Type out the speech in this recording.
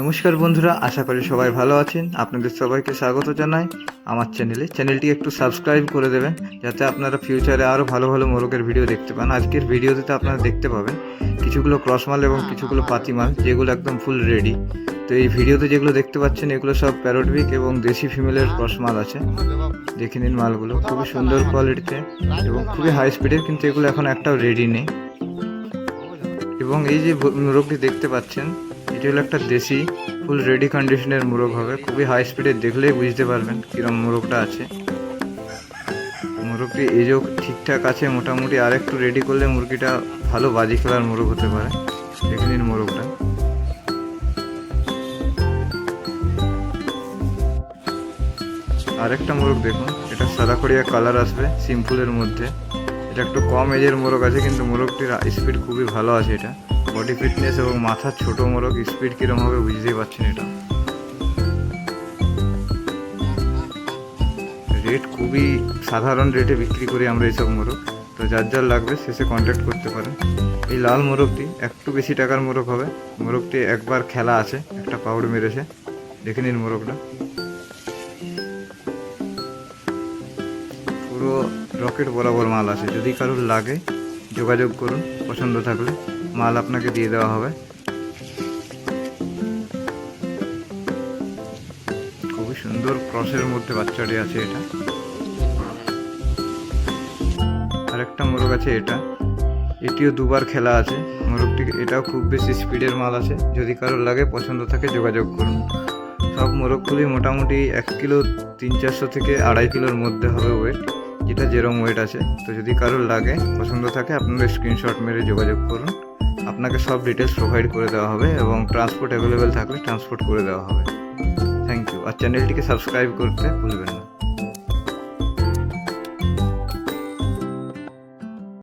নমস্কার বন্ধুরা, আশা করি সবাই ভালো আছেন। আপনাদের সবাইকে স্বাগত জানাই আমার চ্যানেলটি একটু সাবস্ক্রাইব করে দেবেন, যাতে আপনারা ফিউচারে আরও ভালো ভালো মোরগের ভিডিও দেখতে পান। আজকের ভিডিওতে আপনারা দেখতে পাবেন কিছুগুলো ক্রস মাল এবং কিছুগুলো পাতি মাল, যেগুলো একদম ফুল রেডি। তো এই ভিডিওতে যেগুলো দেখতে পাচ্ছেন এগুলো সব প্যারোটবিক এবং দেশি ফিমেলের ক্রস মাল আছে। দেখে নিন মালগুলো খুবই সুন্দর কোয়ালিটিতে এবং খুবই হাই স্পিডের, কিন্তু এগুলো এখন একটাও রেডি নেই। এবং এই যে মোরগটি দেখতে পাচ্ছেন, এটি হলো একটা দেশি ফুল রেডি কন্ডিশনের মোরগ হবে। খুবই হাই স্পিডে, দেখলেই বুঝতে পারবেন কিরম মোরগটা আছে। মোরগটি এজও ঠিকঠাক আছে মোটামুটি, আর একটু রেডি করলে মুরগিটা ভালো বাজি খেলার মোরগ হতে পারে। দেখে নিন মোরগটা। আরেকটা মোরগ দেখুন, এটা সাদা কড়িয়া কালার আসবে সিম্পলের মধ্যে। এটা একটু কম এজের মোরগ আছে, কিন্তু মোরগটির স্পিড খুবই ভালো আছে। এটা বডি ফিটনেস এবং মাথা ছোট মোরগ, স্পিড কিরম হবে বুঝতেই পারছেন। এটা রেট খুবই সাধারণ রেটে বিক্রি করি আমরা এইসব মোরগ। তো যার যার লাগবে শেষে কন্ট্যাক্ট করতে পারেন। এই লাল মোরগটি একটু বেশি টাকার মোরগ হবে। মোরগটি একবার খেলা আছে, একটা পাউড মেরেছে। দেখে নিন মোরগটা, পুরো রকেট বরাবর মাল আছে। যদি কারোর লাগে যোগাযোগ করুন, পছন্দ থাকলে মাল আপনাকে দিয়ে দেওয়া হবে। খুবই সুন্দর ক্রসের মধ্যে বাচ্চাটি আছে। এটা আরেকটা মোরগ আছে, এটিও দুবার খেলা আছে মোরগটি। এটাও খুব বেশি স্পিডের মাল আছে। যদি কারোর লাগে পছন্দ থাকে যোগাযোগ করুন। সব মোরগগুলি মোটামুটি 1 কিলো 300-400 থেকে 2.5 কিলোর মধ্যে হবে ওয়েট, যেটা যেরকম ওয়েট আছে। তো যদি কারোর লাগে পছন্দ থাকে আপনারা স্ক্রিনশট মেরে যোগাযোগ করুন। আপনাকে সব ডিটেলস প্রোভাইড করে দেওয়া হবে এবং ট্রান্সপোর্ট অ্যাভেলেবেল থাকলে ট্রান্সপোর্ট করে দেওয়া হবে। Thank you. আর চ্যানেলটিকে সাবস্ক্রাইব করতে ভুলবেন না।